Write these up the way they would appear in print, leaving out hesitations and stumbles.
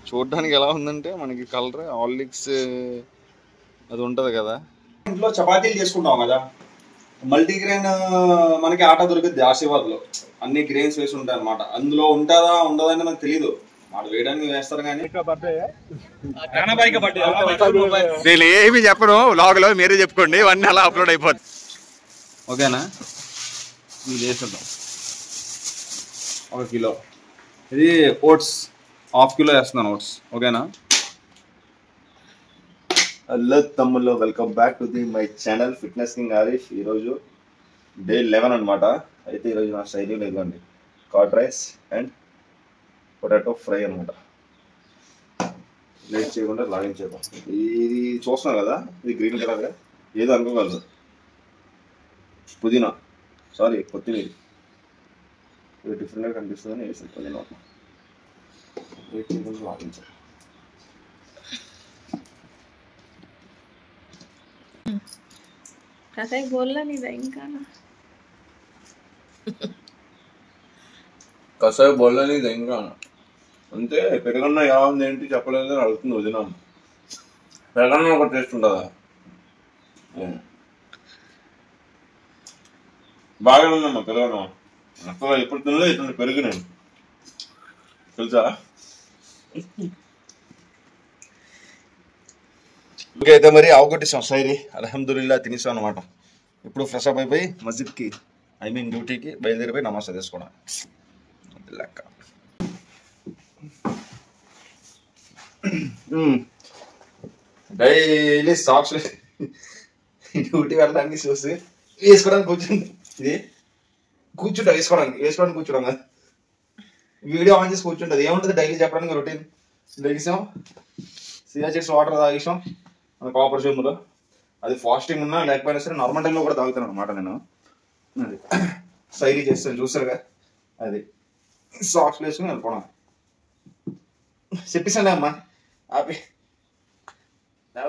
చూడడానికి ఎలా ఉందంటే మనకి కలర్ హార్లిక్స్ అది ఉంటది కదా. ఇంట్లో చపాతీలు చేసుకుంటాం కదా, మల్టీగ్రెయిన్ మనకి ఆటా దొరుకుద్ది ఆశీర్వాద్ లో. అన్ని గ్రెయిన్స్ వేసి ఉంటాయి అనమాట. అందులో ఉంటుందా ఉండదా అని నాకు తెలీదు. మాట వేయడానికి వేస్తారు కానీ నేను ఏమి చెప్పను. వ్లాగ్ లో మీరే చెప్పుకోండి, ఇవన్నీ అలా అప్లోడ్ అయిపోద్ది. ఓకేనా? ఇది చేసేద్దాం. 1 కిలో ఇది ఓట్స్, 1/2 కిలో వేస్తున్నాను ఓట్స్. ఓకేనా? హలో తమ్ముళ్ళు, welcome back to my channel fitness king Harish. ఈరోజు డే 11 అనమాట. అయితే ఈరోజు నా శైలిలో ఇవ్వండి curd rice and potato fry అనమాట. లేట్ చేయకుండా లాగిన్ చేద్దాం. ఇది చూస్తున్నాం కదా, ఇది గ్రీన్ కలర్గా ఏదో అనుకోగలదు. పుదీనా, సారీ కొత్తిమీర. ఇది డిఫరెంట్గా కనిపిస్తుందని వేసాను పుదీనా. లేట్ చేయకుండా లాగిన్ చేద్దాం. कसाई बोलला नहीं था इनका ना కసాయి బొల్లని ఇంకా అంతే. పెరగన్న ఎలా ఉంది ఏంటి చెప్పలేదు అని అడుగుతుంది వదిన. పెరగన్న ఒక టేస్ట్ ఉంటుందా? బాగానే ఉందమ్మా పెరగన్న. అసలు ఎప్పుడు తినలేదు ఇటువంటి పెరుగు నేను, తెలుసా? ఇంకైతే మరి అవగొట్టేసాం సైరీ. అల్హమ్దుల్లా తినేసాం అనమాట. ఇప్పుడు ఫ్రెష్ అప్ అయిపోయి మస్జిద్కి, డ్యూటీకి బయలుదేరిపోయి నమాజ్ చదివేసుకోవడం లెక్క. డైలీ సాక్స్ డ్యూటీ వెళ్ళడానికి చూసి వేసుకోవడానికి కూర్చుంది. ఇది వేసుకోవడానికి కూర్చోడం కదా. వీడియో ఆన్ చేసి కూర్చుంటుంది. ఏముంటుంది డైలీ చెప్పడానికి రొటీన్. లెగిసాం, సియాచిట్స్ వాటర్ తాగేసాం మన కాపర్ జమ్ములో. అది ఫాస్టింగ్ ఉన్నా లేకపోయినా సరే నార్మల్ టైంలో కూడా తాగుతాను అనమాట నేను. అది సైరీ చేస్తాను చూసారుగా. అది సాక్స్ వేసుకుని వెళ్ళిపోవడం. చెప్పేసాను అమ్మా ఆపి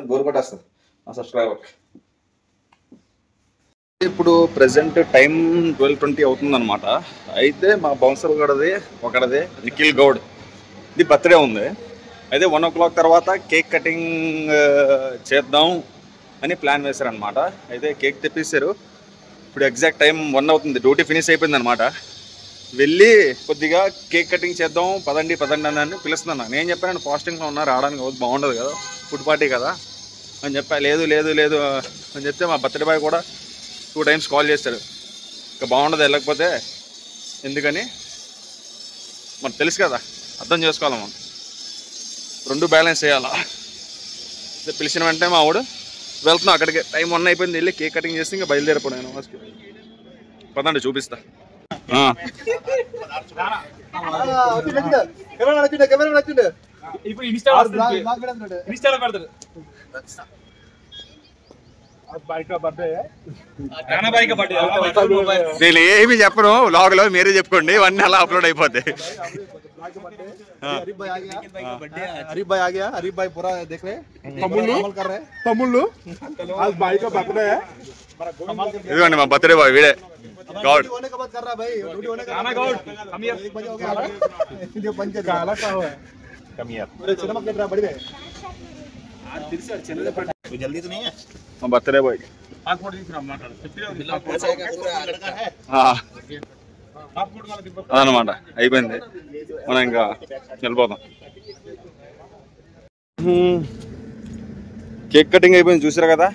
గోరు కొట్టేస్తుంది మా సబ్స్క్రైబర్. ఇప్పుడు ప్రెసెంట్ టైం 12:20 అవుతుంది అనమాట. అయితే మా బౌన్సర్ ఒకటిది నిఖిల్ గౌడ్ ఇది బర్త్డే ఉంది. అయితే 1 o'clock తర్వాత కేక్ కటింగ్ చేద్దాం అని ప్లాన్ వేశారనమాట. అయితే కేక్ తెప్పిస్తారు. ఇప్పుడు ఎగ్జాక్ట్ టైం 1 అవుతుంది. డ్యూటీ ఫినిష్ అయిపోయింది అనమాట. వెళ్ళి కొద్దిగా కేక్ కటింగ్ చేద్దాం పదండి అని పిలుస్తున్నాను. నేను చెప్పాను ఫాస్టింగ్లో ఉన్నా, రావడానికి బాగుండదు కదా, ఫుడ్ పార్టీ కదా అని చెప్పా. లేదు అని చెప్తే మా బర్త్డే బాయ్ కూడా 2 times కాల్ చేస్తాడు. ఇంకా బాగుండదు వెళ్ళకపోతే ఎందుకని. మరి తెలుసు కదా, అర్థం చేసుకోవాలి మనం, 2 బ్యాలెన్స్ చేయాలా. పిలిచిన వెంటనే మా వాడు వెళ్తున్నాం అక్కడికి. టైం 1 అయిపోయింది. వెళ్ళి కేక్ కటింగ్ చేసి ఇంకా బయలుదేరిపోయాను నమాజ్కి. పదండి చూపిస్తా. నేను ఏమి చెప్పను. వ్లాగ్ లో మీరే చెప్పుకోండి, ఇవన్నీ అలా అప్లోడ్ అయిపోతాయి. अरीफ भाई आ गया. अरीफ भाई पूरा देख रहे तमुल्लू आज भाई का बर्थडे है. ఇదిగోండి మా బర్త్డే బాయ్ వీడే గౌడ్. होने का बात कर रहा है भाई. ड्यूटी होने का गौड कम हियर 1 बजे हो गया ये पंच काला का है कम हियर पूरे सिनेमा देख रहा बड़ी है आज फिर से चैनल पे कोई जल्दी तो नहीं है. మా బర్త్డే బాయ్ पासपोर्ट दिख रहा माटर पैसा का पूरा लड़का है. అదనమాట. అయిపోయింది, మనం ఇంకా వెళ్ళిపోతాం. కేక్ కటింగ్ అయిపోయింది చూసారు కదా.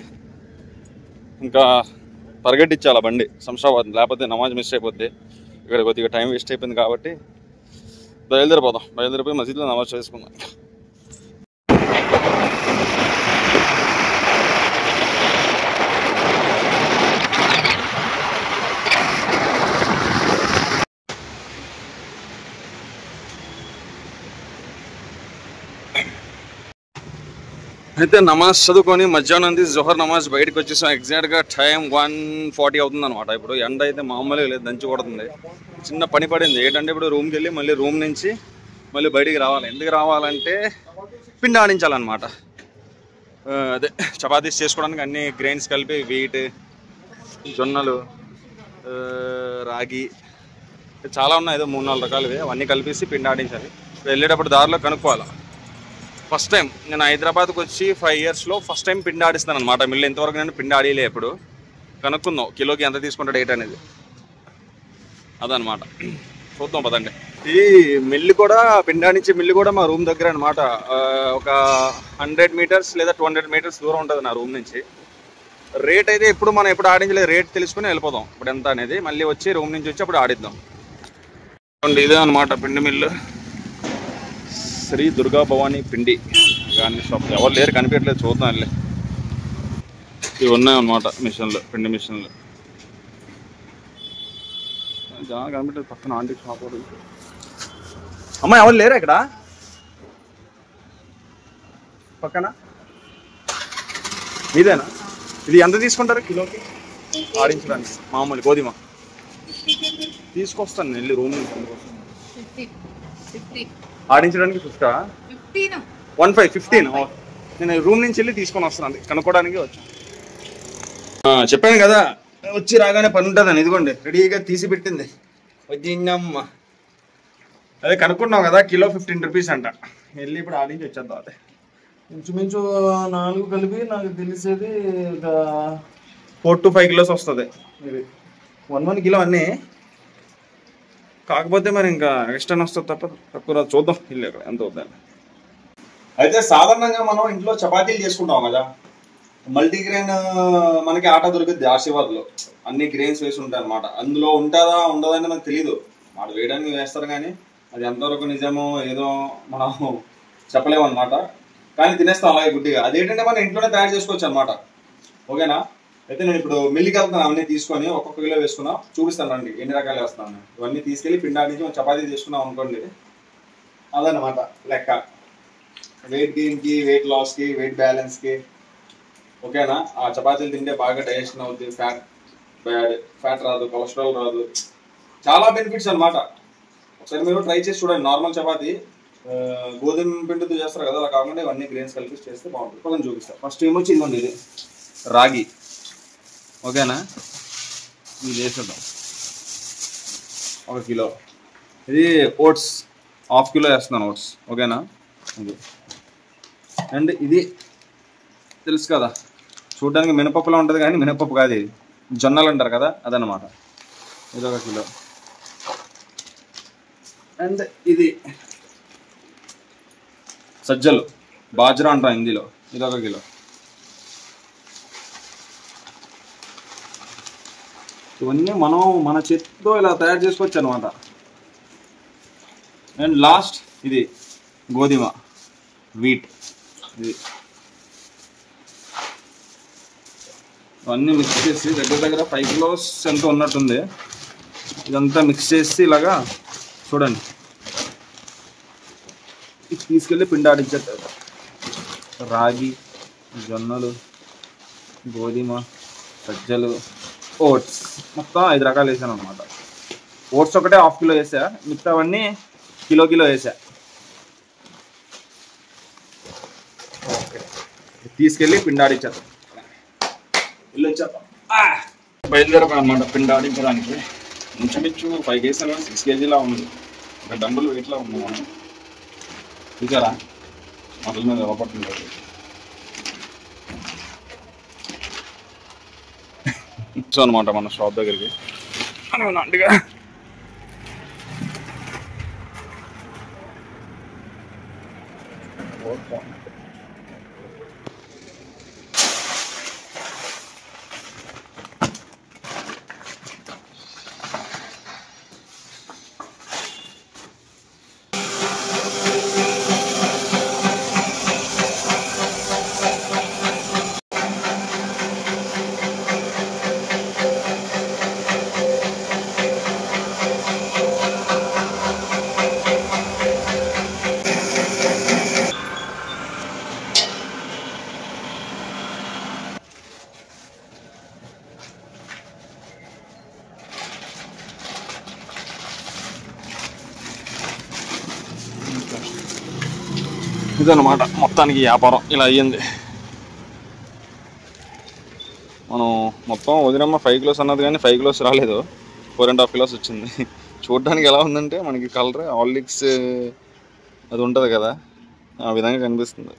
ఇంకా పరిగెట్టించాలి బండి శంషాబాద్, లేకపోతే నమాజ్ మిస్ అయిపోద్ది. ఇక్కడ కొద్దిగా టైం వేస్ట్ అయిపోయింది కాబట్టి బయలుదేరిపోయి మసీద్లో నమాజ్ చేసుకుందాం. అయితే నమాజ్ చదువుకొని మధ్యాహ్నం జోహర్ నమాజ్ బయటకు వచ్చేసాం. ఎగ్జాక్ట్గా టైం 1:40 అవుతుంది అనమాట. ఇప్పుడు ఎండ అయితే మామూలుగా లేదు, దంచి కొడుతుంది. చిన్న పని పడింది ఏంటంటే ఇప్పుడు రూమ్కి వెళ్ళి మళ్ళీ రూమ్ నుంచి మళ్ళీ బయటికి రావాలి. ఎందుకు రావాలంటే పిండి ఆడించాలన్నమాట. అదే చపాతీస్ చేసుకోవడానికి అన్ని గ్రెయిన్స్ కలిపి వీట్, జొన్నలు, రాగి చాలా ఉన్నాయి, ఏదో 3-4 రకాలు అవన్నీ కలిపేసి పిండి ఆడించాలి. వెళ్ళేటప్పుడు దారిలో కనుక్కోవాలి. ఫస్ట్ టైం నేను హైదరాబాద్కి వచ్చి 5 yearsలో ఫస్ట్ టైం పిండి ఆడిస్తాను అనమాట. మిల్లు ఇంతవరకు నేను పిండి ఆడిలే. ఎప్పుడు కనుక్కుందాం కిలోకి ఎంత తీసుకుంటాడు ఏంటి అనేది, అదనమాట. చూద్దాం పదండి. ఈ మిల్లు కూడా పిండి ఆడించే మిల్లు కూడా మా రూమ్ దగ్గర అనమాట. ఒక 100 meters లేదా 200 meters దూరం ఉంటుంది నా రూమ్ నుంచి. రేట్ అయితే మనం ఎప్పుడు ఆడించలేదు, రేట్ తెలుసుకుని వెళ్ళిపోదాం ఇప్పుడు ఎంత అనేది. మళ్ళీ వచ్చి రూమ్ నుంచి వచ్చి అప్పుడు ఆడిద్దాం. ఇదే అనమాట పిండి మిల్లు, శ్రీ దుర్గా భవానీ పిండి కానీ షాప్. ఎవరు లేరు, కనిపించట్లేదు, చూద్దాం వెళ్ళి. ఇవి ఉన్నాయన్నమాట మిషన్లు, పిండి మిషన్లు. జనాలు కనిపించలేదు, పక్కన ఆంటీ షాప్. అమ్మ ఎవరు లేరా ఇక్కడ పక్కన? ఇదేనా? ఇది ఎంత తీసుకుంటారు కిలోకి ఆడించడానికి? మామూలు గోధుమ తీసుకొస్తాను వెళ్ళి రూమ్ నుంచి. ఆడించడానికి 15. నేను రూమ్ నుంచి వెళ్ళి తీసుకొని వస్తాను, కనుక్కోవడానికి వచ్చాను. చెప్పాను కదా వచ్చి రాగానే పని ఉంటుందని. ఇదిగోండి రెడీగా తీసి పెట్టింది వచ్చిందమ్మ. అదే కనుక్కున్నాం కదా, కిలో 15 rupees అంట. వెళ్ళి ఇప్పుడు ఆడించి వచ్చేద్దాం. అదే ఇంచుమించు 4 కలిపి నాకు తెలిసేది ఒక 4 to 5 kilos వస్తుంది. ఇది 1 kilo అన్నీ. కాకపోతే మరి ఇంకా ఎక్స్ట్రా వస్తుంది తప్ప తక్కువ చూద్దాం ఇల్లు ఎక్కడ ఎంత అవుతుంది. అయితే సాధారణంగా మనం ఇంట్లో చపాతీలు చేసుకుంటాం కదా, మల్టీగ్రెయిన్ మనకి ఆట దొరుకుద్ది ఆశీర్వాద్లో. అన్ని గ్రెయిన్స్ వేసి ఉంటాయి అనమాట. అందులో ఉంటుందా ఉండదని మనకు తెలియదు. వాడు వేయడానికి వేస్తారు కానీ అది ఎంతవరకు నిజమో ఏదో మనం చెప్పలేము అనమాట. కానీ తినేస్తాం అలాగే గుడ్డిగా. అదేంటంటే మనం ఇంట్లోనే తయారు చేసుకోవచ్చు అనమాట. ఓకేనా? అయితే నేను ఇప్పుడు మిల్లికి వెళ్తాను, అవన్నీ తీసుకొని ఒక్కొక్క కిలో వేసుకున్నా చూపిస్తాను రండి ఎన్ని రకాలు వేస్తున్నాను. ఇవన్నీ తీసుకెళ్ళి పిండి ఆడించి మనం చపాతీ చేసుకున్నాం అనుకోండి. అదనమాట లెక్క. వెయిట్ గెయిన్కి, వెయిట్ లాస్కి, వెయిట్ బ్యాలెన్స్కి. ఓకేనా? ఆ చపాతీలు తింటే బాగా డైజెషన్ అవుతుంది, ఫ్యాట్ రాదు, కొలెస్ట్రాల్ రాదు, చాలా బెనిఫిట్స్ అనమాట. ఒకసారి మీరు ట్రై చేసి చూడండి. నార్మల్ చపాతీ గోధుమ పిండితో చేస్తారు కదా, అలా కాకుండా ఇవన్నీ గ్రెయిన్స్ కలిపి చేస్తే బాగుంటుంది. కొంచెం చూపిస్తాను. ఫస్ట్ ఏమొచ్చి ఇదిగోండి, ఇది రాగి. ఓకేనా? ఇది వేసేద్దాం 1 kilo. ఇది ఓట్స్ 1/2 kilo వేస్తున్నాను, ఓట్స్. ఓకేనా? ఇది అండ్ ఇది తెలుసు కదా, చూడడానికి మినపప్పులా ఉంటుంది కానీ మినపప్పు కాదు, ఇది జొన్నలు అంటారు కదా, అదనమాట. ఇది 1 kilo. అండ్ ఇది సజ్జలు, బాజ్రా అంటాం హిందీలో. ఇది 1 kilo. ఇవన్నీ మనం మన చేతితో ఇలా తయారు చేసుకోవచ్చు అనమాట. అండ్ లాస్ట్ ఇది గోధుమ, వీట్. ఇది ఇవన్నీ మిక్స్ చేసి దగ్గర 5 kilos ఎంత ఉన్నట్టుంది. ఇదంతా మిక్స్ చేసి ఇలాగా చూడండి తీసుకెళ్ళి పిండి ఆడించేస్తారు. రాగి, జొన్నలు, గోధుమ, సజ్జలు, ఓట్స్ మొత్తం 5 రకాలు వేసాను అనమాట. ఓట్స్ ఒకటే 1/2 kilo వేసా, మిగతావన్నీ కిలో వేసా. ఓకే, తీసుకెళ్ళి పిండి ఆడించేద్దాం. ఇల్లు వచ్చేద్దాం. బయలుదేరపా అనమాట పిండి ఆడించడానికి. ఇంచుమించు 5 kgs 6 kg ఉంది. ఇంకా డంబుల్ వెయిట్లో ఉంది. మనం చూసారా మొదల మీద ఇవ్వబడుతుంది. సో అనమాట మన షాప్ దగ్గరికి అంటిగా ఇదన్నమాట మొత్తానికి వ్యాపారం ఇలా అయ్యింది. మనం మొత్తం వదినమ్మ 5 kilos అన్నది కానీ 5 kilos రాలేదు, 4.5 kilos వచ్చింది. చూడడానికి ఎలా ఉందంటే మనకి కలర్ హార్లిక్స్ అది ఉంటుంది కదా, ఆ విధంగా కనిపిస్తుంది.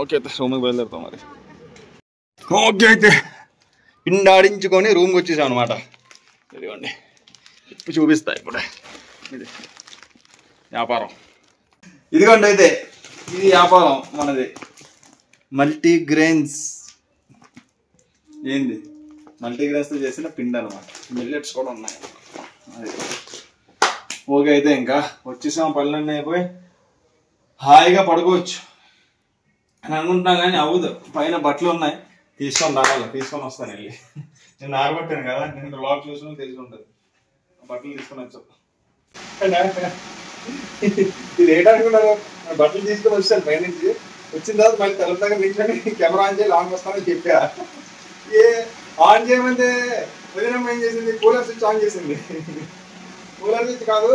ఓకే అయితే రూమ్కి బయలుదేరుతాం మరి. ఓకే అయితే పిండి ఆడించుకొని రూమ్కి వచ్చేసాం అనమాట. ఇదిగోండి ఇప్పుడు చూపిస్తా. ఇప్పుడు ఇది వ్యాపారం, ఇదిగోండి అయితే ఇది వ్యాపారం మనది. మల్టీగ్రెయిన్స్ ఏంది మల్టీగ్రెయిన్స్తో చేసిన పిండి అనమాట. మిల్లెట్స్ కూడా ఉన్నాయి. అది ఓకే అయితే ఇంకా వచ్చేసాం, పనులన్నీ అయిపోయి హాయిగా పడుకోవచ్చు అని అనుకుంటున్నా కానీ అవ్వదు. పైన బట్టలు ఉన్నాయి, తీసుకొని రావాలి, తీసుకొని వస్తాను వెళ్ళి. నేను ఆరబట్టాను కదా, నేను బ్లాగ్ చూసుకుని తెలిసి ఉంటుంది. బట్టలు తీసుకొని వచ్చాను. ఇది ఏంటనుకున్నారు, బట్టలు తీసుకొని వచ్చాను పై నుంచి. వచ్చిన తర్వాత మళ్ళీ తల దగ్గర నిల్చొని కెమెరా ఆన్ చేయాలి, ఆన్ వస్తానని చెప్పా. ఏ ఆన్ చేయమంటే వదిలేం ఏం చేసింది, కూలర్ స్విచ్ ఆన్ చేసింది. కూలర్ స్విచ్ కాదు,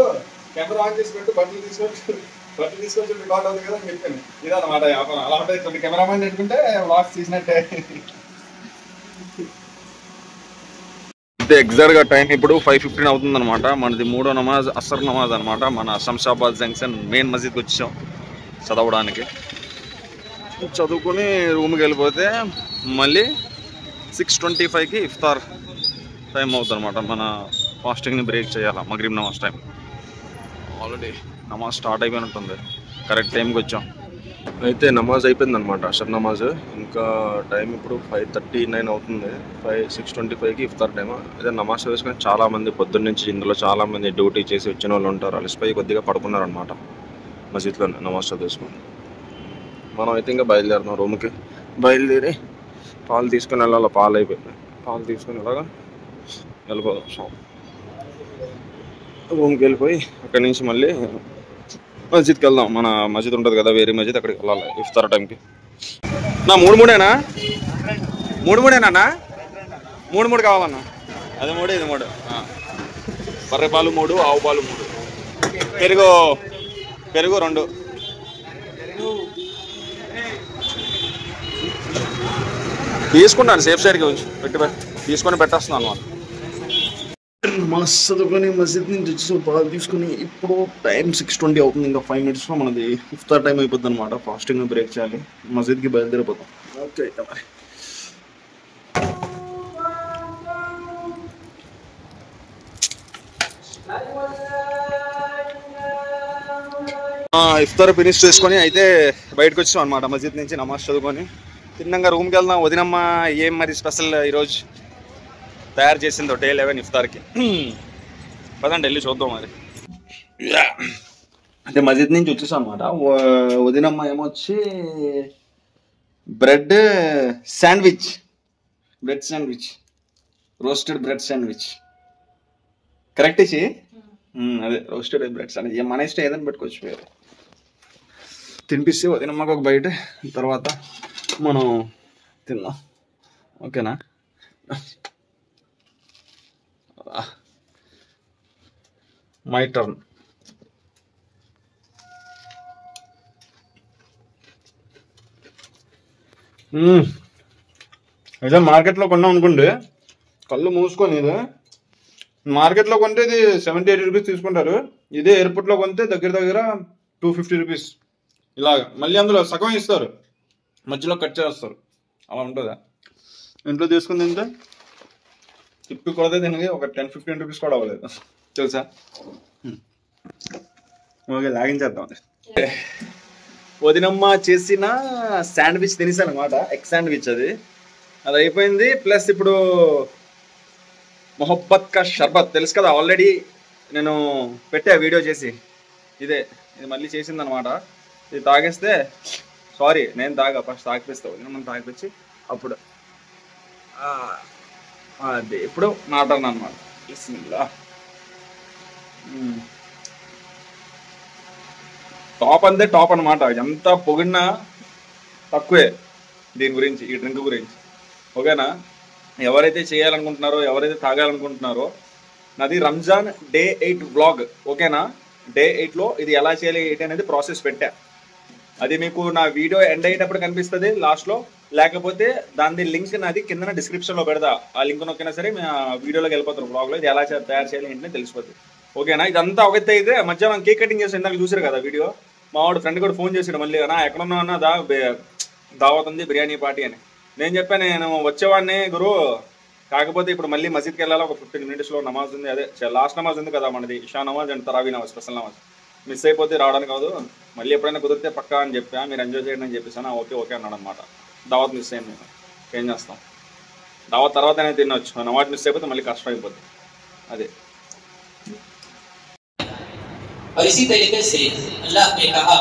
కెమెరా ఆన్ చేసి పెట్టు, బట్టలు తీసుకొచ్చి రికార్డ్ అవుతుంది కదా అని చెప్పాను. ఇదన్నమాట వ్యాపారం. అలా ఉంటుంది. కొన్ని కెమెరామెన్ పెట్టుకుంటే వ్లాగ్స్ తీసినట్టే. ఎగ్జాక్ట్ గా టైం ఇప్పుడు 5:15 అవుతుంది అనమాట. మనది 3వ నమాజ్, అసర్ నమాజ్ అనమాట. మన శంషాబాద్ జంక్షన్ మెయిన్ మస్జిద్కి వచ్చాం చదవడానికి. చదువుకుని రూమ్కి వెళ్ళిపోతే మళ్ళీ 6:25కి ఇఫ్తార్ టైం అవుతుంది అనమాట. మన ఫాస్టింగ్ని బ్రేక్ చేయాలి మగ్రిబ్ నమాజ్ టైం. ఆల్రెడీ నమాజ్ స్టార్ట్ అయిపోయినట్టుంది, కరెక్ట్ టైంకి వచ్చాం. అయితే నమాజ్ అయిపోయింది అనమాట, అషర్ నమాజ్. ఇంకా టైం ఇప్పుడు 5:39 అవుతుంది. 6:25కి ఇఫ్తార్ టైం. అదే నమాజ్ వేసుకొని చాలామంది పొద్దున్న నుంచి ఇందులో చాలామంది డ్యూటీ చేసి వచ్చిన వాళ్ళు ఉంటారు. అలసిపోయి కొద్దిగా పడుకున్నారనమాట మస్జిద్లో నమాజ్ చదివేసుకొని. మనం అయితే ఇంకా బయలుదేరుతాం రూమ్కి. బయలుదేరి పాలు తీసుకొని వెళ్ళాలి. పాలు అయిపోయింది, పాలు తీసుకొని వెళ్ళగా వెళ్ళిపోదాం షాప్. రూమ్కి వెళ్ళిపోయి అక్కడి నుంచి మళ్ళీ మస్జిద్కి వెళ్దాం. మన మస్జిద్ ఉంటుంది కదా, వేరే మస్జిద్, అక్కడికి వెళ్ళాలి ఇఫ్తార్ టైంకి. నా 3 3 కావాలన్నా. అది 3, ఇది 3. బర్రె పాలు 3, ఆవు పాలు 3, పెరుగు 2. తీసుకుంటాను సేఫ్ సైడ్కి వచ్చి తీసుకొని పెట్టేస్తున్నాను అనమాట. నమాజ్ చదువుకొని మస్జిద్ నుంచి వచ్చి పాలు తీసుకుని ఇప్పుడు టైం 6:20 అవుతుంది. ఇంకా 5 minutesలో మనది ఇఫ్తార్ టైం అయిపోతుంది అనమాట. ఫాస్టింగ్ బ్రేక్ చేయాలి, మస్జిద్కి బయలుదేరిపోతాం. ఓకే అయితే మరి ఇఫ్తార్ ఫినిష్ చేసుకొని అయితే బయటకు వచ్చాం అనమాట మస్జిద్ నుంచి. నమాజ్ చదువుకొని తిన్నంగా రూమ్కి వెళ్దాం. వదినమ్మ ఏం మరి స్పెషల్ ఈరోజు తయారు చేసిందో డే 11 ఇఫ్తార్కి. పదండి వెళ్ళి చూద్దాం మరి. అంటే మస్జిద్ నుంచి వచ్చేసాం అనమాట. వదినమ్మ ఏమొచ్చి bread sandwich, roasted bread sandwich. Correct ఇచ్చి అదే రోస్టెడ్ బ్రెడ్ శాండ్విచ్. మన ఇష్టం ఏదైనా పెట్టుకోవచ్చు. వేరే తినిపిస్తే వదినమ్మకు ఒక బయట, తర్వాత మనం తిందాం. ఓకేనా? My turn. అదే మార్కెట్లో కొన్నాం అనుకోండి, కళ్ళు మూసుకొని. ఇది మార్కెట్లో కొంటే ఇది 70-80 రూపీస్ తీసుకుంటారు. ఇదే ఎయిర్పోర్ట్లో కొంటే దగ్గర 250 రూపీస్ ఇలాగా. మళ్ళీ అందులో సగం ఇస్తారు, మధ్యలో కట్ చేస్తారు. అలా ఉంటుందా? ఇంట్లో తీసుకుని తింటే తిప్పి కొడితే దీనికి ఒక 10-15 రూపీస్ కూడా అవ్వలేదు తెలుసా. ఓకే లాగించేద్దాం. వదినమ్మ చేసిన శాండ్విచ్ తినేసాను అనమాట, ఎగ్ శాండ్విచ్. అది అయిపోయింది. ప్లస్ ఇప్పుడు మొహబ్బత్ కా షర్బత్ తెలుసు కదా, ఆల్రెడీ నేను పెట్టా వీడియో చేసి. ఇది మళ్ళీ చేసింది అనమాట. ఇది తాగేస్తే, సారీ నేను ఫస్ట్ తాగిపిస్తావు, మనం తాగిపించి అప్పుడు అది ఇప్పుడు నా టర్న్ అనమాట. బిస్మిల్లా. టాప్ అంతే టాప్ అనమాట. ఎంత పొగిడినా తక్కువే దీని గురించి, ఈ డ్రింక్ గురించి. ఓకేనా? ఎవరైతే చేయాలనుకుంటున్నారో, ఎవరైతే తాగాలనుకుంటున్నారో, నాది రంజాన్ డే 8 వ్లాగ్. ఓకేనా? డే 8లో ఇది ఎలా చేయాలి ఏంటి అనేది ప్రాసెస్ పెట్టా. అది మీకు నా వీడియో ఎండ్ అయ్యేటప్పుడు కనిపిస్తుంది లాస్ట్లో, లేకపోతే దాని లింక్ నాది కింద డిస్క్రిప్షన్లో పెడతా. ఆ లింక్ నొక్కినా సరే మీ వీడియోలోకి వెళ్ళిపోతారు, బ్లాగ్లో. ఇది ఎలా తయారు చేయాలి ఏంటనే తెలిసిపోతుంది. ఓకేనా. ఇదంతా ఒకటి అయితే మధ్యాహ్నం కేక్ కటింగ్ చేసి ఇందాక చూసారు కదా వీడియో. మా వాడు ఫ్రెండ్ కూడా ఫోన్ చేసాడు మళ్ళీ, అన్నా ఎక్కడున్నా అన్నా దావత్ ఉంది బిర్యానీ పార్టీ అని. నేను చెప్పాను నేను వచ్చేవాడిని గురు, కాకపోతే ఇప్పుడు మళ్ళీ మసీద్కి వెళ్ళాలి, ఒక 15 minutesలో నమాజ్ ఉంది, అదే లాస్ట్ నమాజ్ ఉంది కదా మనది, ఇషా నమాజ్ అండ్ తరావీ నమాజ్, స్పెషల్ నమాజ్. మిస్ అయిపోతే రావడానికి కాదు, మళ్ళీ ఎప్పుడైనా కుదిరితే పక్కా అని చెప్పా, మీరు ఎంజాయ్ చేయండి అని చెప్పేసాను. ఓకే ఓకే అన్నాడు అనమాట. దావత్ మిస్ అయింది, ఏం చేస్తాం, దావత్ తర్వాతనే తినొచ్చు, నమాజ్ మిస్ అయిపోతే మళ్ళీ కష్టం అయిపోతుంది అదే. और इसी तरीके से अल्लाह ने कहा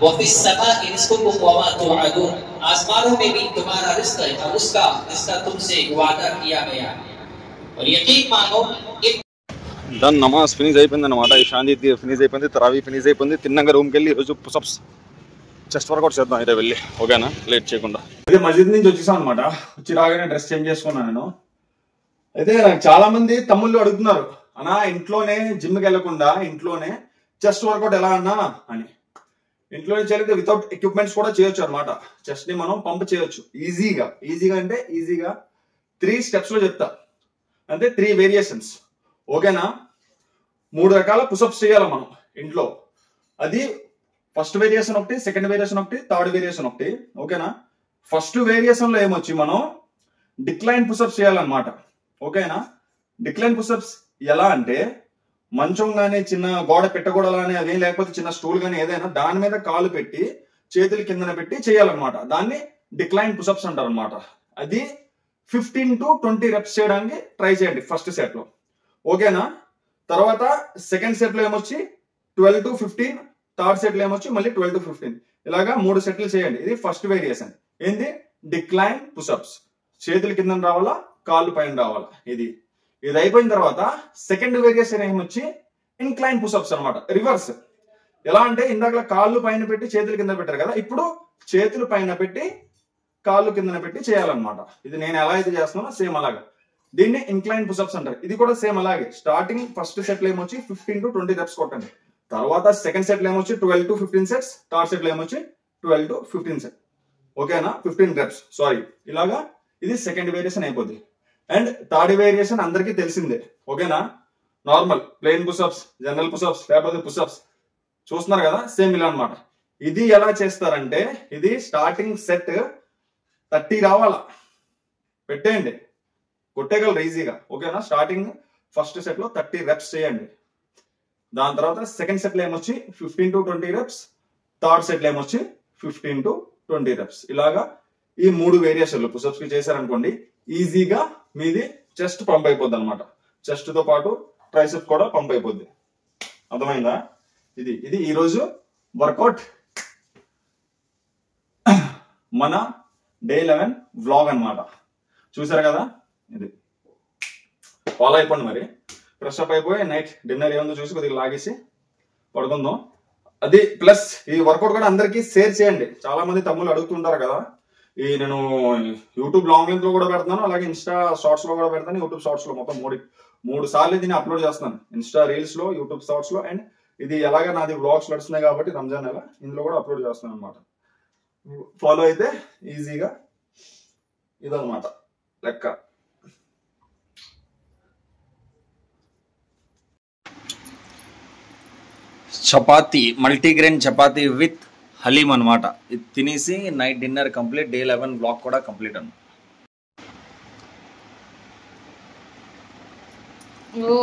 वफिस समाई रिज़्कुकुम वमा तुअदून, आसमानों में भी तुम्हारा रिज़्क है और उसका जिसका तुमसे वादा किया गया है, और यकीन मानो డన్. నమాజ్ ఫినిష్ అయిపోయింది అనమాట, ఈ షాంతి ఫినిష్ అయిపోయింది, తరావీ ఫినిష్ అయిపోయింది. తిన్నాక రూమ్కి వెళ్ళి ఈరోజు పుషప్స్ చెస్ట్ వర్కౌట్ చేద్దాం అయితే వెళ్ళి, ఓకేనా, లేట్ చేయకుండా. అయితే మస్జిద్ నుంచి వచ్చేసాం అనమాట. వచ్చి రాగానే డ్రెస్ చేంజ్ చేసుకున్నాను నేను. అయితే నాకు చాలా మంది తమ్ముళ్ళు అడుగుతున్నారు, అన్నా ఇంట్లోనే జిమ్కి వెళ్ళకుండా ఇంట్లోనే చెస్ట్ వర్కౌట్ ఎలా అన్నా అని. ఇంట్లోనే చేయలేదు, వితౌట్ ఎక్విప్మెంట్స్ కూడా చేయొచ్చు అనమాట. చెస్ట్ ని మనం పంప్ చేయొచ్చు ఈజీగా. అంటే ఈజీగా 3 steps లో చెప్తా, అంటే 3 వేరియేషన్స్, ఓకేనా. 3 రకాల పుషప్స్ చేయాలి మనం ఇంట్లో. అది ఫస్ట్ వేరియేషన్ ఒకటి, సెకండ్ వేరియేషన్ ఒకటి, థర్డ్ వేరియేషన్ ఒకటి, ఓకేనా. ఫస్ట్ వేరియేషన్ లో ఏమొచ్చి మనం డిక్లైన్ పుషప్స్ చేయాలన్నమాట, ఓకేనా. డిక్లైన్ పుషప్స్ ఎలా అంటే మంచం కానీ చిన్న గోడ పెట్టకూడదు కానీ అదేం లేకపోతే చిన్న స్టూల్ కానీ ఏదైనా దాని మీద కాలు పెట్టి చేతులు కిందన పెట్టి చేయాలన్నమాట. దాన్ని డిక్లైన్ పుషప్స్ అంటారు అనమాట. అది 15 to 20 reps చేయడానికి ట్రై చేయండి ఫస్ట్ సెట్ లో, ఓకేనా. తర్వాత సెకండ్ సెట్ లో ఏమొచ్చి 12 to 15, థర్డ్ సెట్ లో ఏమొచ్చి మళ్ళీ 12 to 15, ఇలాగా 3 సెట్లు చేయండి. ఇది ఫస్ట్ వేరియేషన్. ఏంది? Decline push-ups. చేతులు కింద రావాలా, కాళ్ళు పైన రావాలా. ఇది అయిపోయిన తర్వాత సెకండ్ వేరియేషన్ ఏమొచ్చి ఇన్క్లైన్ పుషప్స్ అనమాట, రివర్స్. ఎలా అంటే ఇందాక కాళ్ళు పైన పెట్టి చేతులు కింద పెట్టారు కదా, ఇప్పుడు చేతులు పైన పెట్టి కాళ్ళు కింద పెట్టి చేయాలన్నమాట. ఇది నేను ఎలా అయితే చేస్తున్నానో సేమ్ అలాగా, దీన్ని ఇన్క్లైన్ పుషప్స్ అంటారు. ఇది కూడా సేమ్ అలాగే. స్టార్టింగ్ ఫస్ట్ సెట్ లో ఏమొచ్చి 15 to 20 reps కొట్టండి. తర్వాత సెకండ్ సెట్ లో ఏమొచ్చి 12 to 15 sets, థర్డ్ సెట్ లో ఏమొచ్చి 12 to 15 sets, ఓకేనా, 15 reps, సారీ. ఇలాగా ఇది సెకండ్ వేరియేషన్ అయిపోద్ది. అండ్ థర్డ్ వేరియేషన్ అందరికీ తెలిసిందే, ఓకేనా. Normal plain push-ups, general push-ups, లేకపోతే పుషప్స్ చూస్తున్నారు కదా, సేమ్ ఇలా అనమాట. ఇది ఎలా చేస్తారంటే ఇది స్టార్టింగ్ సెట్ 30 రావాలా, పెట్టేయండి, కొట్టేయగలరు ఈజీగా, ఓకేనా. స్టార్టింగ్ ఫస్ట్ సెట్ లో 30 reps చేయండి. దాని తర్వాత సెకండ్ సెట్ లో ఏమొచ్చి 15 to 20 reps, థర్డ్ సెట్ లో ఏమొచ్చి 15 to 20 reps. ఇలాగా ఈ 3 వేరియేషన్లు పుషప్స్ కి చేశారనుకోండి, ఈజీగా మీది చెస్ట్ పంప్ అయిపోద్ది అనమాట. చెస్ట్ తో పాటు ట్రైసెప్స్ కూడా పంప్ అయిపోద్ది. అర్థమైందా? ఇది ఈరోజు వర్కౌట్ మన డే 11 వ్లాగ్ అన్నమాట. చూసారు కదా, ఇది ఫాలో అయిపోండి. మరి ఫ్రెష్ అప్ అయిపోయి నైట్ డిన్నర్ ఏముందో చూసి కొద్దిగా లాగేసి పడుకుందాం. అది ప్లస్ ఈ వర్కౌట్ కూడా అందరికీ షేర్ చేయండి. చాలా మంది తమ్ముళ్ళు అడుగుతుంటారు కదా. ఈ నేను యూట్యూబ్ లాంగ్ లెంత్ లో కూడా పెడతాను, అలాగే ఇన్స్టా షార్ట్స్ లో కూడా పెడతాను. యూట్యూబ్ షార్ట్స్ లో మొత్తం 3 సార్లు దీన్ని అప్లోడ్ చేస్తాను, ఇన్స్టా రీల్స్ లో, యూట్యూబ్ షార్ట్స్ లో. అండ్ ఇది ఎలాగా నాది వ్లాగ్స్ నడుస్తున్నాయి కాబట్టి రంజాన్ నెల ఇందులో కూడా అప్లోడ్ చేస్తాను అనమాట. ఫాలో అయితే ఈజీగా ఇదన్నమాట లెక్క. చపాతీ, మల్టీగ్రెయిన్ చపాతీ విత్ హలీం అనమాట. ఇది తినేసి night dinner complete, day 11 blog కూడా కంప్లీట్ అన్నమాట. ఓ